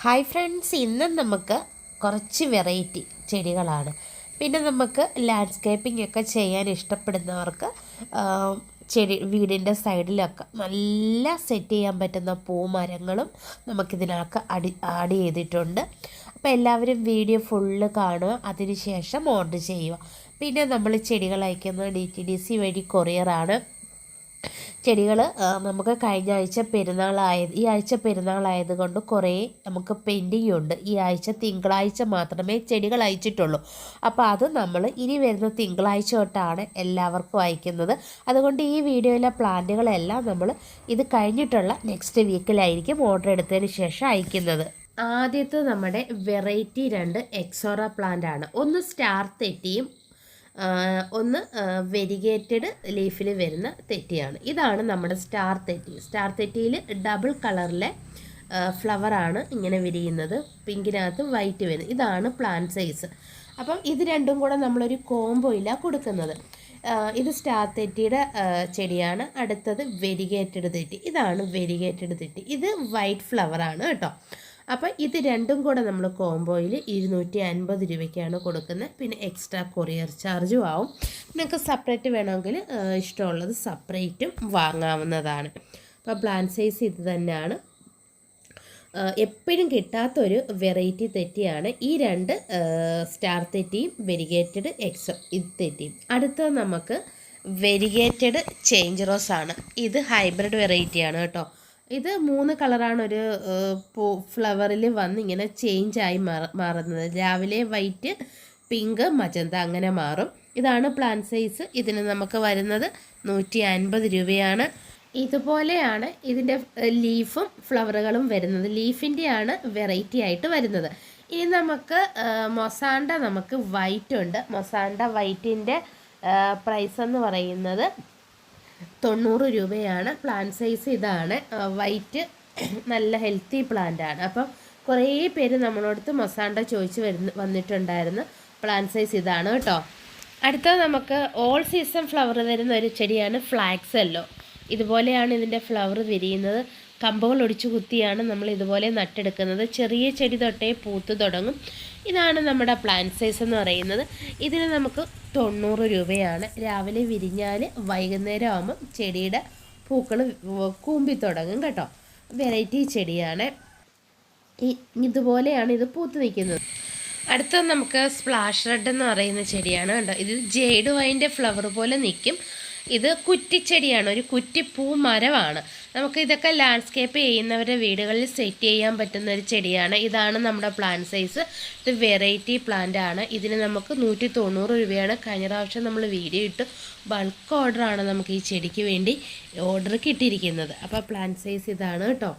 Hi friends, ഇന്ന് നമുക്ക് കുറച്ച് വെറൈറ്റി ചെടികളാണ്. പിന്നെ നമുക്ക് ലാൻഡ്സ്കേപ്പിംഗ് ഒക്കെ ചെയ്യാൻ ഇഷ്ടപ്പെടുന്നവർക്ക് വീടിൻ്റെ സൈഡിലൊക്കെ നല്ല സെറ്റ് ചെയ്യാൻ പറ്റുന്ന പൂമരങ്ങളും നമുക്കിതിനൊക്കെ ആഡ് ചെയ്തിട്ടുണ്ട്. അപ്പോൾ എല്ലാവരും വീഡിയോ ഫുള്ള് കാണുക, അതിനുശേഷം ഓർഡർ ചെയ്യുക. പിന്നെ നമ്മൾ ചെടികൾ അയക്കുന്നത് DTDC വഴി കൊറിയറാണ്. ചെടികൾ നമുക്ക് കഴിഞ്ഞ ആഴ്ച ഈ ആഴ്ച പെരുന്നാളായതുകൊണ്ട് കുറേ നമുക്ക് പെൻഡിങ് ഉണ്ട്. ഈ ആഴ്ച തിങ്കളാഴ്ച മാത്രമേ ചെടികൾ അയച്ചിട്ടുള്ളൂ. അപ്പോൾ അത് നമ്മൾ ഇനി വരുന്ന തിങ്കളാഴ്ച തൊട്ടാണ് എല്ലാവർക്കും അയക്കുന്നത്. അതുകൊണ്ട് ഈ വീഡിയോയിലെ പ്ലാന്റുകളെല്ലാം നമ്മൾ ഇത് കഴിഞ്ഞിട്ടുള്ള നെക്സ്റ്റ് വീക്കിലായിരിക്കും ഓർഡർ എടുത്തതിന് ശേഷം അയക്കുന്നത്. ആദ്യത്തെ നമ്മുടെ വെറൈറ്റി 2 എക്സോറ പ്ലാന്റ് ആണ്. ഒന്ന് സ്റ്റാർ തെറ്റിയും ഒന്ന് വെരിഗേറ്റഡ് ലീഫിൽ വരുന്ന തെറ്റിയാണ്. ഇതാണ് നമ്മുടെ സ്റ്റാർ തെറ്റി. സ്റ്റാർ തെറ്റിയിൽ ഡബിൾ കളറിലെ ഫ്ലവറാണ് ഇങ്ങനെ വിരിയുന്നത്, പിങ്കിനകത്ത് വൈറ്റ് വരുന്നത്. ഇതാണ് പ്ലാന്റ് സൈസ്. അപ്പം ഇത് രണ്ടും കൂടെ നമ്മളൊരു കോംബോയിലാണ് കൊടുക്കുന്നത്. ഇത് സ്റ്റാർ തെറ്റിയുടെ ചെടിയാണ്. അടുത്തത് വെരിഗേറ്റഡ് തെറ്റി. ഇതാണ് വെരിഗേറ്റഡ് തെറ്റി. ഇത് വൈറ്റ് ഫ്ലവറാണ് കേട്ടോ. അപ്പോൾ ഇത് രണ്ടും കൂടെ നമ്മൾ കോംബോയിൽ 250 രൂപയ്ക്കാണ് കൊടുക്കുന്നത്. പിന്നെ എക്സ്ട്രാ കൊറിയർ ചാർജും ആവും. നിങ്ങൾക്ക് സെപ്പറേറ്റ് വേണമെങ്കിൽ ഇഷ്ടമുള്ളത് സെപ്പറേറ്റും വാങ്ങാവുന്നതാണ്. അപ്പോൾ പ്ലാന്റ് സൈസ് ഇത് തന്നെയാണ്. എപ്പോഴും കിട്ടാത്തൊരു വെറൈറ്റി തെറ്റിയാണ് ഈ 2 സ്റ്റാർ തെറ്റിയും വെരിഗേറ്റഡ് ഇത് തെറ്റിയും. അടുത്തത് നമുക്ക് വെരിഗേറ്റഡ് ചേഞ്ച് റോസ് ആണ്. ഇത് ഹൈബ്രിഡ് വെറൈറ്റിയാണ് കേട്ടോ. ഇത് 3 കളറാണ് ഒരു ഫ്ലവറിൽ വന്ന് ഇങ്ങനെ ചേഞ്ചായി മാറുന്നത്. രാവിലെ വൈറ്റ്, പിങ്ക്, മജന്ത അങ്ങനെ മാറും. ഇതാണ് പ്ലാന്റ് സൈസ്. ഇതിന് നമുക്ക് വരുന്നത് 150 രൂപയാണ്. ഇതുപോലെയാണ് ഇതിൻ്റെ ലീഫും ഫ്ലവറുകളും വരുന്നത്. ലീഫിൻ്റെയാണ് വെറൈറ്റി ആയിട്ട് വരുന്നത്. ഇനി നമുക്ക് മൊസാണ്ട നമുക്ക് വൈറ്റ് ഉണ്ട്. മൊസാണ്ട വൈറ്റിൻ്റെ പ്രൈസ് എന്ന് പറയുന്നത് 90 രൂപയാണ്. പ്ലാന്റ് സൈസ് ഇതാണ്. വൈറ്റ് നല്ല ഹെൽത്തി പ്ലാന്റ് ആണ്. അപ്പം കുറേ പേര് നമ്മളോടത്ത് മൊസാണ്ട ചോദിച്ച് വന്നിട്ടുണ്ടായിരുന്നു. പ്ലാന്റ് സൈസ് ഇതാണ് കേട്ടോ. അടുത്തത് നമുക്ക് ഓൾ സീസൺ ഫ്ലവർ വരുന്ന ഒരു ചെടിയാണ് ഫ്ലാക്സ് യെല്ലോ. ഇതുപോലെയാണ് ഇതിൻ്റെ ഫ്ലവർ വിരിയുന്നത്. കമ്പുകൾ ഒടിച്ചു കുത്തിയാണ് നമ്മൾ ഇതുപോലെ നട്ടെടുക്കുന്നത്. ചെറിയ ചെടി തൊട്ടേ പൂത്ത് തുടങ്ങും. ഇതാണ് നമ്മുടെ പ്ലാന്റ് സൈസ് എന്ന് പറയുന്നത്. ഇതിന് നമുക്ക് 90 രൂപയാണ്. രാവിലെ വിരിഞ്ഞാൽ വൈകുന്നേരം ആകുമ്പം ചെടിയുടെ പൂക്കൾ കൂമ്പി തുടങ്ങും കേട്ടോ. വെറൈറ്റി ചെടിയാണ്. ഇതുപോലെയാണ് ഇത് പൂത്ത് നിൽക്കുന്നത്. അടുത്തത് നമുക്ക് സ്പ്ലാഷ് റെഡ് എന്ന് പറയുന്ന ചെടിയാണ് കേട്ടോ. ഇത് ജെയ്ഡ് വൈൻ്റെ ഫ്ലവർ പോലെ നിൽക്കും. ഇത് കുറ്റിച്ചെടിയാണ്, ഒരു കുറ്റിപ്പൂ മരമാണ്. നമുക്ക് ഇതൊക്കെ ലാൻഡ്സ്കേപ്പ് ചെയ്യുന്നവരുടെ വീടുകളിൽ സെറ്റ് ചെയ്യാൻ പറ്റുന്ന ഒരു ചെടിയാണ്. ഇതാണ് നമ്മുടെ പ്ലാന്റ് സൈസ്. ഇത് വെറൈറ്റി പ്ലാന്റ് ആണ്. ഇതിന് നമുക്ക് 190 രൂപയാണ്. കഴിഞ്ഞ പ്രാവശ്യം നമ്മൾ വീഡിയോ ഇട്ട് ബൾക്ക് ഓർഡറാണ് നമുക്ക് ഈ ചെടിക്ക് വേണ്ടി ഓർഡർ കിട്ടിയിരിക്കുന്നത്. അപ്പോൾ പ്ലാന്റ് സൈസ് ഇതാണ് കേട്ടോ.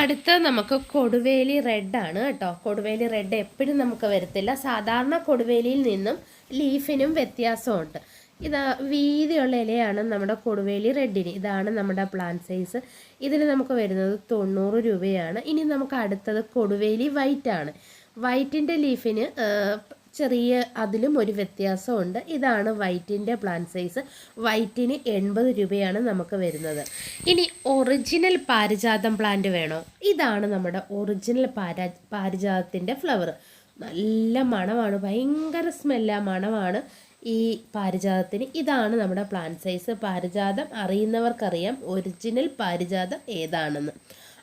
അടുത്ത നമുക്ക് കൊടുവേലി റെഡാണ് കേട്ടോ. കൊടുവേലി റെഡ് എപ്പോഴും നമുക്ക് വരത്തില്ല. സാധാരണ കൊടുവേലിയിൽ നിന്നും ലീഫിനും വ്യത്യാസമുണ്ട്. ഇതാ വീതിയുള്ള ഇലയാണ് നമ്മുടെ കൊടുവേലി റെഡിന്. ഇതാണ് നമ്മുടെ പ്ലാന്റ് സൈസ്. ഇതിന് നമുക്ക് വരുന്നത് 90 രൂപയാണ്. ഇനി നമുക്ക് അടുത്തത് കൊടുവേലി വൈറ്റ് ആണ്. വൈറ്റിൻ്റെ ലീഫിന് ചെറിയ അതിലും ഒരു വ്യത്യാസമുണ്ട്. ഇതാണ് വൈറ്റിൻ്റെ പ്ലാന്റ് സൈസ്. വൈറ്റിന് 80 രൂപയാണ് നമുക്ക് വരുന്നത്. ഇനി ഒറിജിനൽ പാരിജാതം പ്ലാന്റ് വേണോ? ഇതാണ് നമ്മുടെ ഒറിജിനൽ പാരിജാതത്തിൻ്റെ ഫ്ലവർ. നല്ല മണമാണ്, ഭയങ്കര സ്മെല്ല മണമാണ് ഈ പാരിജാതത്തിന്. ഇതാണ് നമ്മുടെ പ്ലാന്റ് സൈസ്. പാരിജാതം അറിയുന്നവർക്കറിയാം ഒറിജിനൽ പാരിജാതം ഏതാണെന്ന്.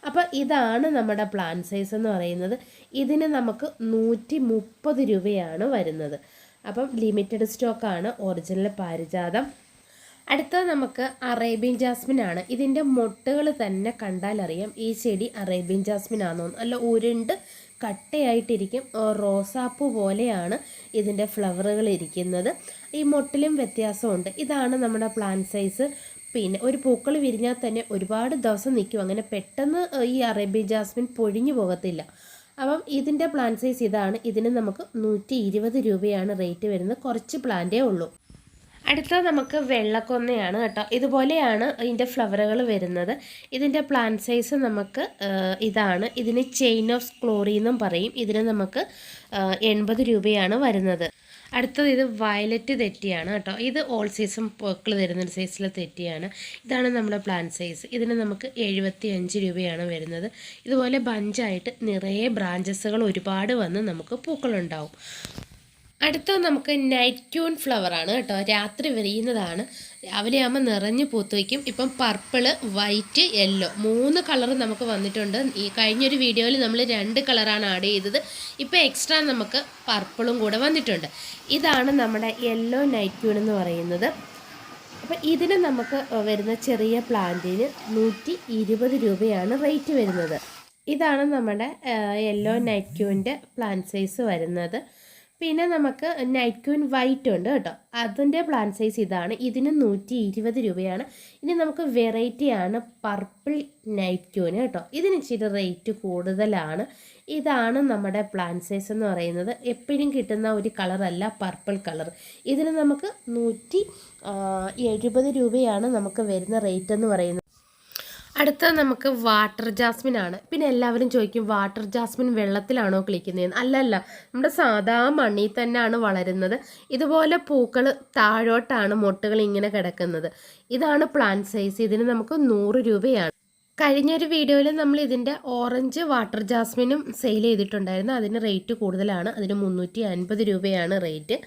അപ്പോൾ ഇതാണ് നമ്മുടെ പ്ലാന്റ് സൈസ് എന്ന് പറയുന്നത്. ഇതിന് നമുക്ക് 130 രൂപയാണ് വരുന്നത്. അപ്പം ലിമിറ്റഡ് സ്റ്റോക്കാണ് ഒറിജിനൽ പാരിജാതം. അടുത്തത് നമുക്ക് അറേബ്യൻ ജാസ്മിൻ ആണ്. ഇതിൻ്റെ മൊട്ടുകൾ തന്നെ കണ്ടാൽ അറിയാം ഈ ചെടി അറേബ്യൻ ജാസ്മിൻ ആണെന്ന്. നല്ല ഉരുണ്ട് കട്ടയായിട്ടിരിക്കും. റോസാപ്പൂ പോലെയാണ് ഇതിൻ്റെ ഫ്ലവറുകൾ ഇരിക്കുന്നത്. ഈ മൊട്ടിലും വ്യത്യാസമുണ്ട്. ഇതാണ് നമ്മുടെ പ്ലാന്റ് സൈസ്. പിന്നെ ഒരു പൂക്കൾ വിരിഞ്ഞാൽ തന്നെ ഒരുപാട് ദിവസം നിൽക്കും. അങ്ങനെ പെട്ടെന്ന് ഈ അറേബ്യൻ ജാസ്മിൻ പൊഴിഞ്ഞു പോകത്തില്ല. അപ്പം ഇതിൻ്റെ പ്ലാന്റ് സൈസ് ഇതാണ്. ഇതിന് നമുക്ക് 120 രൂപയാണ് റേറ്റ് വരുന്നത്. കുറച്ച് പ്ലാന്റേ ഉള്ളൂ. അടുത്തത് നമുക്ക് വെള്ളക്കൊന്നയാണ് കേട്ടോ. ഇതുപോലെയാണ് ഇതിൻ്റെ ഫ്ലവറുകൾ വരുന്നത്. ഇതിൻ്റെ പ്ലാന്റ് സൈസ് നമുക്ക് ഇതാണ്. ഇതിന് ചെയിൻ ഓഫ് ക്ലോറി എന്നും പറയും. ഇതിന് നമുക്ക് 80 രൂപയാണ് വരുന്നത്. അടുത്തത് ഇത് വയലറ്റ് തെറ്റിയാണ് കേട്ടോ. ഇത് ഓൾ സീസൺ പൂക്കൾ തരുന്നൊരു സൈസിലെ തെറ്റിയാണ്. ഇതാണ് നമ്മുടെ പ്ലാന്റ് സൈസ്. ഇതിന് നമുക്ക് 75 രൂപയാണ് വരുന്നത്. ഇതുപോലെ ബഞ്ചായിട്ട് നിറയെ ബ്രാഞ്ചസുകൾ ഒരുപാട് വന്ന് നമുക്ക് പൂക്കളുണ്ടാവും. അടുത്തത് നമുക്ക് നൈറ്റ് ക്യൂൻ ഫ്ലവറാണ് കേട്ടോ. രാത്രി വിരിയുന്നതാണ്. രാവിലെ ആകുമ്പോൾ നിറഞ്ഞ് പൂത്ത് വയ്ക്കും. ഇപ്പം പർപ്പിള്, വൈറ്റ്, യെല്ലോ 3 കളർ നമുക്ക് വന്നിട്ടുണ്ട്. ഈ കഴിഞ്ഞൊരു വീഡിയോയിൽ നമ്മൾ 2 കളറാണ് ആഡ് ചെയ്തത്. ഇപ്പോൾ എക്സ്ട്രാ നമുക്ക് പർപ്പിളും കൂടെ വന്നിട്ടുണ്ട്. ഇതാണ് നമ്മുടെ യെല്ലോ നൈറ്റ് ക്യൂൻ എന്ന് പറയുന്നത്. അപ്പോൾ ഇതിന് നമുക്ക് വരുന്ന ചെറിയ പ്ലാന്റിന് 120 രൂപയാണ് റേറ്റ് വരുന്നത്. ഇതാണ് നമ്മുടെ യെല്ലോ നൈറ്റ് ക്യൂൻ്റെ പ്ലാന്റ് സൈസ് വരുന്നത്. പിന്നെ നമുക്ക് നൈറ്റ് ക്യൂൻ വൈറ്റ് ഉണ്ട് കേട്ടോ. അതിൻ്റെ പ്ലാന്റ് സൈസ് ഇതാണ്. ഇതിന് 120 രൂപയാണ്. ഇനി നമുക്ക് വെറൈറ്റിയാണ് പർപ്പിൾ നൈറ്റ് ക്യൂന് കേട്ടോ. ഇതിന് ഇച്ചിരി റേറ്റ് കൂടുതലാണ്. ഇതാണ് നമ്മുടെ പ്ലാന്റ് സൈസ് എന്ന് പറയുന്നത്. എപ്പോഴും കിട്ടുന്ന ഒരു കളറല്ല പർപ്പിൾ കളർ. ഇതിന് നമുക്ക് 170 രൂപയാണ് നമുക്ക് വരുന്ന റേറ്റ് എന്ന് പറയുന്നത്. അടുത്ത നമുക്ക് വാട്ടർ ജാസ്മിൻ ആണ്. പിന്നെ എല്ലാവരും ചോദിക്കും വാട്ടർ ജാസ്മിൻ വെള്ളത്തിലാണോ കിളിക്കുന്നതെന്ന്. അല്ലല്ല, നമ്മുടെ സാധാ മണ്ണിൽ തന്നെയാണ് വളരുന്നത്. ഇതുപോലെ പൂക്കൾ താഴോട്ടാണ് മൊട്ടുകൾ ഇങ്ങനെ കിടക്കുന്നത്. ഇതാണ് പ്ലാന്റ് സൈസ്. ഇതിന് നമുക്ക് 100 രൂപയാണ്. കഴിഞ്ഞൊരു വീഡിയോയിൽ നമ്മൾ ഇതിൻ്റെ ഓറഞ്ച് വാട്ടർ ജാസ്മിനും സെയിൽ ചെയ്തിട്ടുണ്ടായിരുന്നു. അതിന് റേറ്റ് കൂടുതലാണ്. അതിന് 350 രൂപയാണ് റേറ്റ്.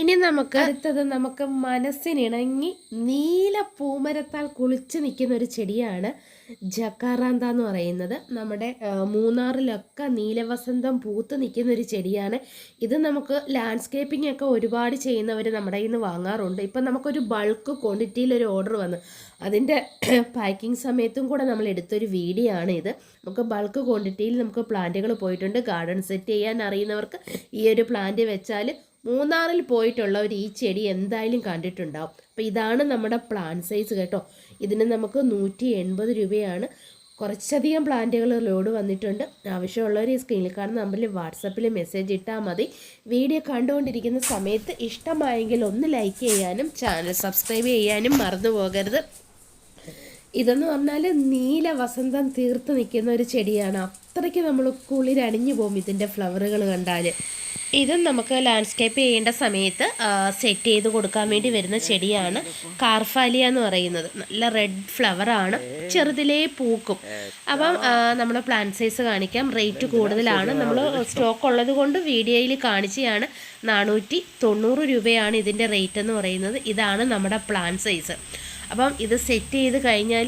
ഇനി നമുക്ക് അടുത്തത് നമുക്ക് മനസ്സിനിണങ്ങി നീല പൂമരത്താൽ കുളിച്ച് നിൽക്കുന്ന ഒരു ചെടിയാണ് ജക്കാറാന്ത എന്ന് പറയുന്നത്. നമ്മുടെ മൂന്നാറിലൊക്കെ നീലവസന്തം പൂത്ത് നിൽക്കുന്ന ഒരു ചെടിയാണ് ഇത്. നമുക്ക് ലാൻഡ്സ്കേപ്പിംഗ് ഒക്കെ ഒരുപാട് ചെയ്യുന്നവർ നമ്മുടെ കയ്യിൽ നിന്ന് വാങ്ങാറുണ്ട്. ഇപ്പം നമുക്കൊരു ബൾക്ക് ക്വാണ്ടിറ്റിയിൽ ഒരു ഓർഡർ വന്നു. അതിൻ്റെ പാക്കിംഗ് സമയത്തും കൂടെ നമ്മൾ എടുത്തൊരു വീഡിയോ ആണ് ഇത്. നമുക്ക് ബൾക്ക് ക്വാണ്ടിറ്റിയിൽ നമുക്ക് പ്ലാന്റുകൾ പോയിട്ടുണ്ട്. ഗാർഡൻ സെറ്റ് ചെയ്യാൻ അറിയുന്നവർക്ക് ഈ ഒരു പ്ലാന്റ് വെച്ചാൽ മൂന്നാറിൽ പോയിട്ടുള്ളവർ ഈ ചെടി എന്തായാലും കണ്ടിട്ടുണ്ടാവും. അപ്പോൾ ഇതാണ് നമ്മുടെ പ്ലാന്റ് സൈസ് കേട്ടോ. ഇതിന് നമുക്ക് 180 രൂപയാണ്. കുറച്ചധികം പ്ലാന്റുകൾ ലോഡ് വന്നിട്ടുണ്ട്. ആവശ്യമുള്ളവർ ഈ സ്ക്രീനിൽ കാണുന്ന നമ്പറിൽ വാട്സപ്പിൽ മെസ്സേജ് ഇട്ടാൽ മതി. വീഡിയോ കണ്ടുകൊണ്ടിരിക്കുന്ന സമയത്ത് ഇഷ്ടമായെങ്കിൽ ഒന്ന് ലൈക്ക് ചെയ്യാനും ചാനൽ സബ്സ്ക്രൈബ് ചെയ്യാനും മറന്നു പോകരുത്. ഇതെന്ന് പറഞ്ഞാൽ നീല വസന്തം തീർത്ത് നിൽക്കുന്ന ഒരു ചെടിയാണ്. അത്രയ്ക്ക് നമ്മൾ കുളിരണിഞ്ഞു പോകും ഇതിൻ്റെ ഫ്ലവറുകൾ കണ്ടാൽ. ഇതും നമുക്ക് ലാൻഡ്സ്കേപ്പ് ചെയ്യേണ്ട സമയത്ത് സെറ്റ് ചെയ്ത് കൊടുക്കാൻ വേണ്ടി വരുന്ന ചെടിയാണ് കാർഫാലിയ എന്ന് പറയുന്നത്. നല്ല റെഡ് ഫ്ലവറാണ്, ചെറുതിലേ പൂക്കും. അപ്പം നമ്മുടെ പ്ലാന്റ് സൈസ് കാണിക്കാം. റേറ്റ് കൂടുതലാണ്. നമ്മൾ സ്റ്റോക്ക് ഉള്ളത് കൊണ്ട് വീഡിയോയിൽ കാണിച്ചാണ്. 490 രൂപയാണ് ഇതിൻ്റെ റേറ്റ് എന്ന് പറയുന്നത്. ഇതാണ് നമ്മുടെ പ്ലാന്റ് സൈസ്. അപ്പം ഇത് സെറ്റ് ചെയ്ത് കഴിഞ്ഞാൽ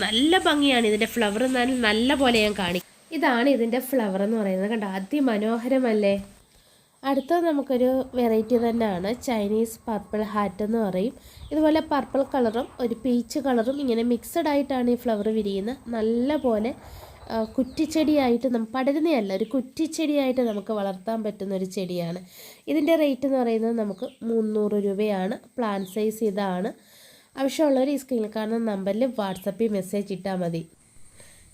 നല്ല ഭംഗിയാണ്. ഇതിൻ്റെ ഫ്ലവർ നല്ല പോലെ ഞാൻ കാണിക്കും. ഇതാണ് ഇതിൻ്റെ ഫ്ലവർ എന്ന് പറയുന്നത്. കണ്ടോ, അതിമനോഹരമല്ലേ. അടുത്തത് നമുക്കൊരു വെറൈറ്റി തന്നെയാണ് ചൈനീസ് പർപ്പിൾ ഹാറ്റ് എന്ന് പറയും. ഇതുപോലെ പർപ്പിൾ കളറും ഒരു പീച്ച് കളറും ഇങ്ങനെ മിക്സഡ് ആയിട്ടാണ് ഈ ഫ്ലവർ വിരിയുന്നത്. നല്ല പോലെ കുറ്റിച്ചെടിയായിട്ട് പടരുന്നതല്ല, ഒരു കുറ്റിച്ചെടിയായിട്ട് നമുക്ക് വളർത്താൻ പറ്റുന്ന ഒരു ചെടിയാണ്. ഇതിൻ്റെ റേറ്റ് എന്ന് പറയുന്നത് നമുക്ക് 300 രൂപയാണ്. പ്ലാന്റ് സൈസ് ഇതാണ്. ആവശ്യമുള്ളവർ ഈ സ്ക്രീനിൽ കാണുന്ന നമ്പറിൽ വാട്സപ്പിൽ മെസ്സേജ് ഇട്ടാൽ മതി.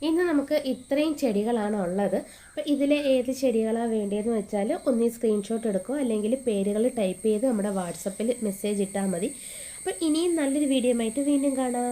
ഇന്ന് നമുക്ക് ഇത്രയും ചെടികളാണ് ഉള്ളത്. അപ്പോൾ ഇതിലെ ഏത് ചെടികളാണ് വേണ്ടതെന്ന് വെച്ചാൽ ഒന്ന് സ്ക്രീൻഷോട്ട് എടുക്കുക, അല്ലെങ്കിൽ പേരുകൾ ടൈപ്പ് ചെയ്ത് നമ്മുടെ വാട്സപ്പിൽ മെസ്സേജ് ഇട്ടാൽ മതി. അപ്പോൾ ഇനിയും നല്ലൊരു വീഡിയോ ആയിട്ട് വീണ്ടും കാണാം.